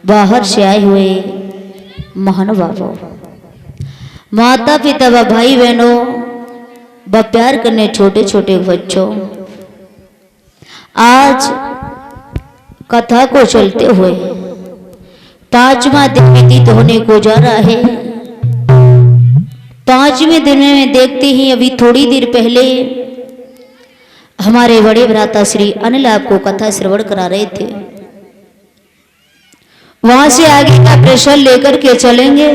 बाहर से आए हुए महानुभावों, माता पिता व भाई बहनों व प्यार करने छोटे छोटे बच्चों, आज कथा को चलते हुए 5वां दिन व्यतीत होने को जा रहा है। 5वें दिन में देखते ही अभी थोड़ी देर पहले हमारे बड़े भ्राता श्री अनिल आपको कथा श्रवण करा रहे थे। वहां से आगे का प्रेशर लेकर के चलेंगे।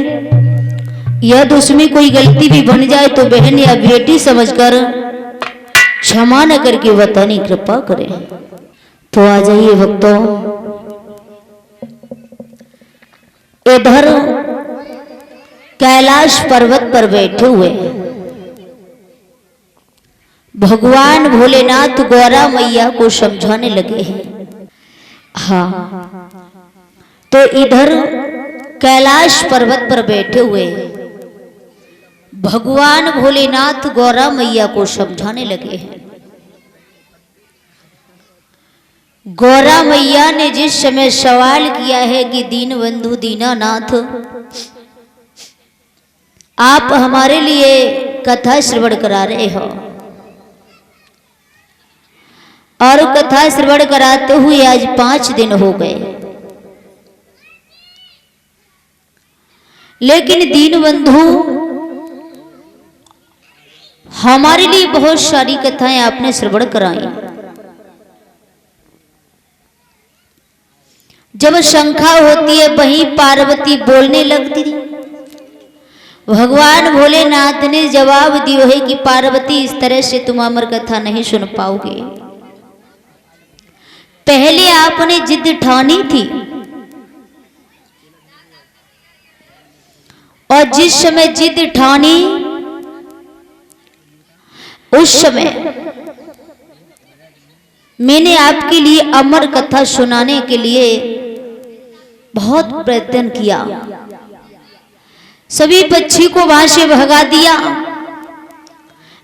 यदि उसमें कोई गलती भी बन जाए तो बहन या बेटी समझकर क्षमा न करके बताने कृपा करें। तो आ जाइए भक्तों, इधर कैलाश पर्वत पर बैठे हुए भगवान भोलेनाथ गौरा मैया को समझाने लगे हैं। हाँ, तो इधर कैलाश पर्वत पर बैठे हुए भगवान भोलेनाथ गौरा मैया को समझाने लगे हैं। गौरा मैया ने जिस समय सवाल किया है कि दीन बंधु दीनानाथ, आप हमारे लिए कथा श्रवण करा रहे हो, और कथा श्रवण कराते हुए आज 5 दिन हो गए, लेकिन दीन बंधु हमारे लिए बहुत सारी कथाएं आपने श्रवण कराई। जब शंखा होती है वहीं पार्वती बोलने लगती थी। भगवान भोलेनाथ ने जवाब दिया है कि पार्वती इस तरह से तुम अमर कथा नहीं सुन पाओगे। पहले आपने जिद ठानी थी, और जिस समय जिद ठानी उस समय मैंने आपके लिए अमर कथा सुनाने के लिए बहुत प्रयत्न किया। सभी पक्षी को वहां से भगा दिया,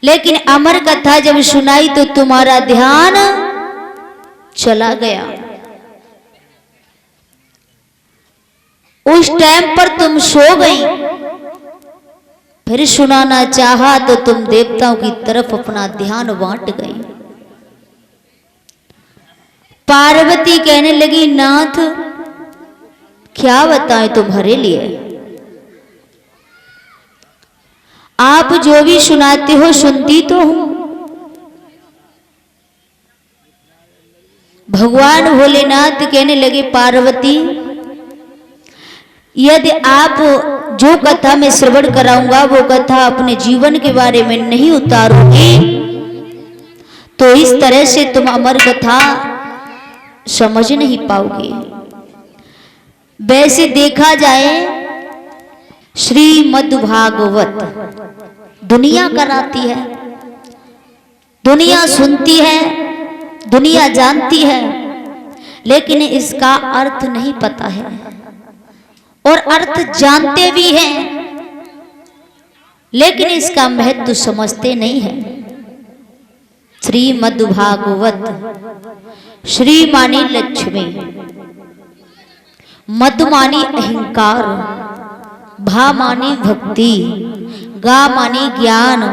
लेकिन अमर कथा जब सुनाई तो तुम्हारा ध्यान चला गया। उस टाइम पर तुम सो गई। फिर सुनाना चाहा तो तुम देवताओं की तरफ अपना ध्यान बांट गई। पार्वती कहने लगी, नाथ क्या बताएं तुम्हारे लिए, आप जो भी सुनाते हो सुनती तो हूं। भगवान भोलेनाथ कहने लगे, पार्वती यदि आप जो कथा मैं श्रवण कराऊंगा वो कथा अपने जीवन के बारे में नहीं उतारोगी तो इस तरह से तुम अमर कथा समझ नहीं पाओगे। वैसे देखा जाए श्रीमद् भागवत दुनिया कराती है, दुनिया सुनती है, दुनिया जानती है, लेकिन इसका अर्थ नहीं पता है, और अर्थ जानते भी हैं लेकिन इसका महत्व समझते नहीं है। श्रीमद् भागवत, श्री मानी लक्ष्मी, मद मानी अहंकार, भा मानी भक्ति, गा मानी ज्ञान,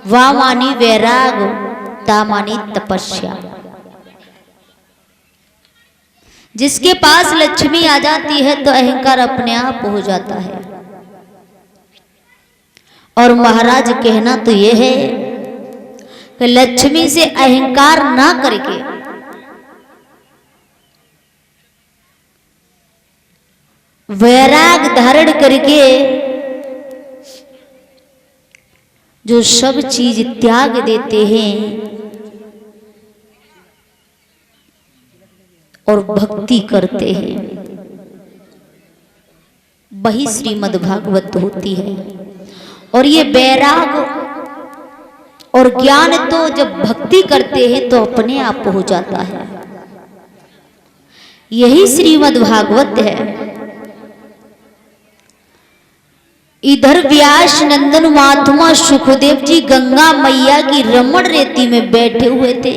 वा मानी वैराग, ता मानी तपस्या। जिसके पास लक्ष्मी आ जाती है तो अहंकार अपने आप हो जाता है। और महाराज कहना तो यह है कि लक्ष्मी से अहंकार ना करके वैराग धारण करके जो सब चीज त्याग देते हैं और भक्ति करते हैं, वही श्रीमद् भागवत होती है। और ये वैराग और ज्ञान तो जब भक्ति करते हैं तो अपने आप हो जाता है। यही श्रीमद् भागवत है। इधर व्यास नंदन महात्मा सुखदेव जी गंगा मैया की रमण रेती में बैठे हुए थे।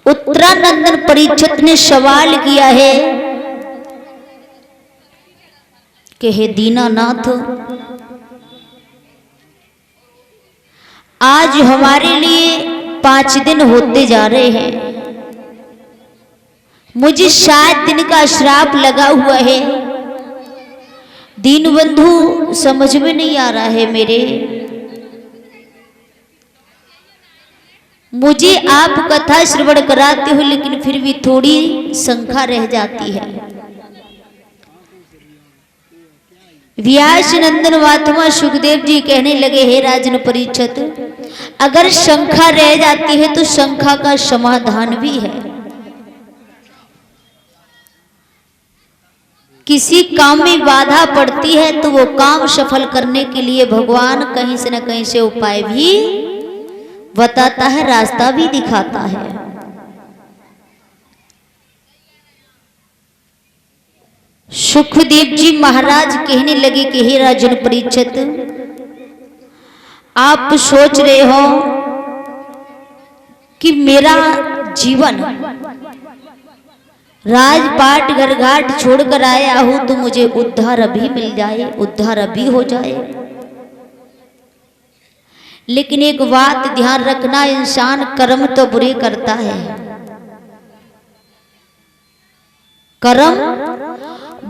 उत्तरानंदन परीक्षित ने सवाल किया है कि हे दीनानाथ, आज हमारे लिए 5 दिन होते जा रहे हैं, मुझे 7 दिन का श्राप लगा हुआ है। दीनबंधु समझ में नहीं आ रहा है मेरे, मुझे आप कथा श्रवण कराते हो लेकिन फिर भी थोड़ी शंका रह जाती है। व्यास नंदन महात्मा सुखदेव जी कहने लगे, हे राजन परीक्षित, अगर शंका रह जाती है तो शंका का समाधान भी है। किसी काम में बाधा पड़ती है तो वो काम सफल करने के लिए भगवान कहीं से न कहीं से उपाय भी बताता है, रास्ता भी दिखाता है। सुखदेव जी महाराज कहने लगे कि हे राजन परीक्षित, आप सोच रहे हो कि मेरा जीवन राजपाट घरघाट छोड़कर आया हूं तो मुझे उद्धार अभी मिल जाए, उद्धार अभी हो जाए। लेकिन एक बात ध्यान रखना, इंसान कर्म तो बुरे करता है, कर्म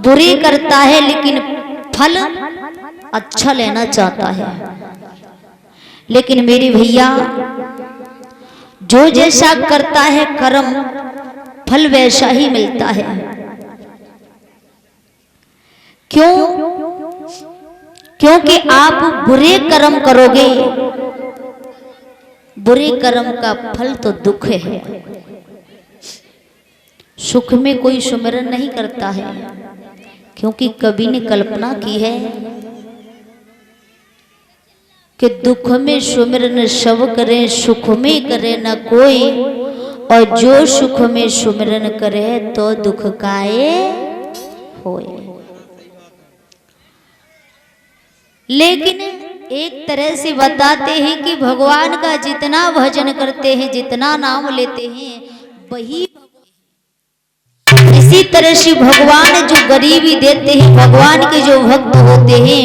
बुरे करता है लेकिन फल अच्छा लेना चाहता है। लेकिन मेरे भैया, जो जैसा करता है कर्म फल वैसा ही मिलता है। क्यों? क्योंकि आप बुरे कर्म करोगे, बुरे कर्म का फल तो दुख है। सुख में कोई सुमिरन नहीं करता है, क्योंकि कवि ने कल्पना की है कि दुख में सुमिरन सब करे, सुख में करे न कोई, और जो सुख में सुमिरन करे तो दुख काए होए। लेकिन एक तरह से बताते हैं कि भगवान का जितना भजन करते हैं, जितना नाम लेते हैं, वही इसी तरह से भगवान जो गरीबी देते हैं, भगवान के जो भक्त होते हैं,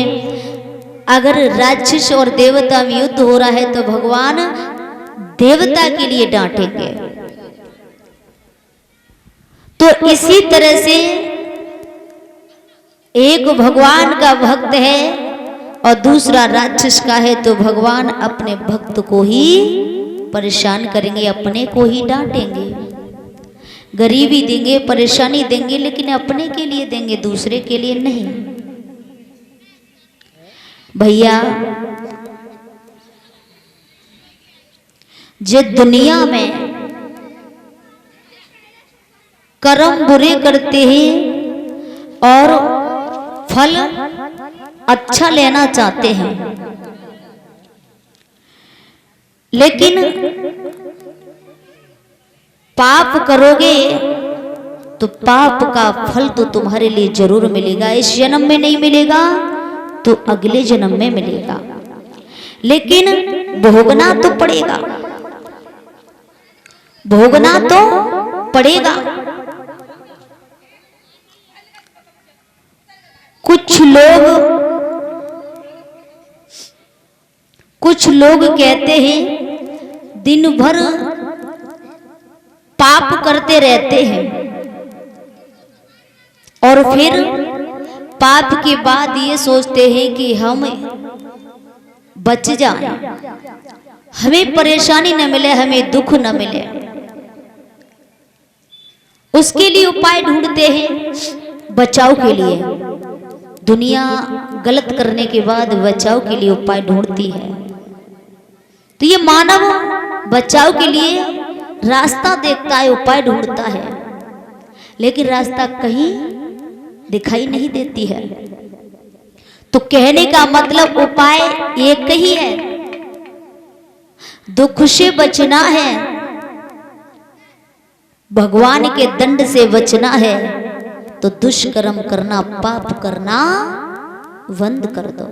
अगर राक्षस और देवता में युद्ध हो रहा है तो भगवान देवता के लिए डांटेंगे। तो इसी तरह से एक भगवान का भक्त है और दूसरा राक्षस का है, तो भगवान अपने भक्त को ही परेशान करेंगे, अपने को ही डांटेंगे, गरीबी देंगे, परेशानी देंगे, लेकिन अपने के लिए देंगे, दूसरे के लिए नहीं। भैया, जो दुनिया में कर्म बुरे करते हैं और फल अच्छा लेना चाहते हैं, लेकिन पाप करोगे तो पाप का फल तो तुम्हारे लिए जरूर मिलेगा। इस जन्म में नहीं मिलेगा तो अगले जन्म में मिलेगा, लेकिन भोगना तो पड़ेगा, भोगना तो पड़ेगा। कुछ लोग कहते हैं दिन भर पाप करते रहते हैं और फिर पाप के बाद ये सोचते हैं कि हम बच जाएं, हमें परेशानी न मिले, हमें दुख न मिले। उसके लिए उपाय ढूंढते हैं बचाव के लिए। दुनिया गलत करने के बाद बचाव के लिए उपाय ढूंढती है, तो ये मानव बचाव के लिए रास्ता देखता है, उपाय ढूंढता है, लेकिन रास्ता कहीं दिखाई नहीं देती है। तो कहने का मतलब उपाय एक ही है, दुख से बचना है, भगवान के दंड से बचना है, तो दुष्कर्म करना, पाप करना बंद कर दो।